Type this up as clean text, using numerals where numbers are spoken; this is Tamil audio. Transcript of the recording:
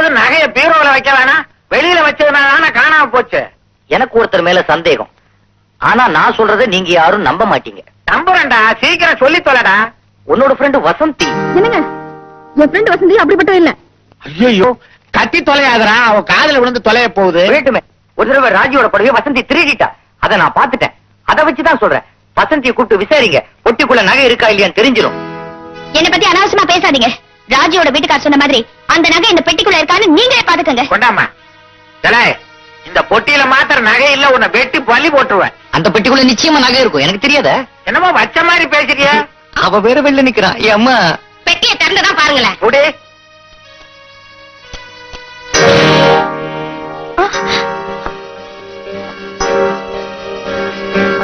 போது நகைய பீரோல வைக்க வேணாம், வெளியில வச்சதுனால காணாம போச்சு. எனக்கு ஒருத்தர் மேல சந்தேகம். ஆனா நான் சொல்றதை நீங்க யாரும் நம்ப மாட்டீங்க. நம்புறேன்டா, சீக்கிரம் சொல்லி தொலைடா. உன்னோட ஃப்ரெண்டு வசந்தி. என்னங்க, என் ஃப்ரெண்ட் வசந்தி அப்படிப்பட்டவ இல்ல. ஐயோ, கத்தி தொலையாதரா, அவ காதுல விழுந்து தொலைய போகுது. வேட்டுமே, ஒரு தடவை ராஜியோட படவே வசந்தி திருடிட்டா. அதை நான் பாத்துட்டேன். அதை வச்சுதான் சொல்றேன். வசந்தியை கூப்பிட்டு விசாரிங்க, பொட்டிக்குள்ள நகை இருக்கா இல்லையான்னு தெரிஞ்சிடும். என்ன பத்தி அனாவசியமா பேசாதீங்க. ராஜியோட வீட்டுக்கார சொன்ன மாதிரி அந்த நகை இந்த பெட்டிக்குள்ள இருக்கான்னு நீங்களே பாத்துக்கங்க. கொண்டாமா, இந்த பொட்டியில மாத்திர நகை இல்ல, உன்னை வெட்டி பள்ளி போட்டுருவேன். அந்த பெட்டிக்குள்ள நிச்சயமா நகை இருக்கும். எனக்கு தெரியாத. என்னமோ வச்ச மாதிரி பேசுறியா? அவ வேற வெளில நிக்கிறான். அம்மா பெட்டியை திறந்துதான் பாருங்களேன். குடி.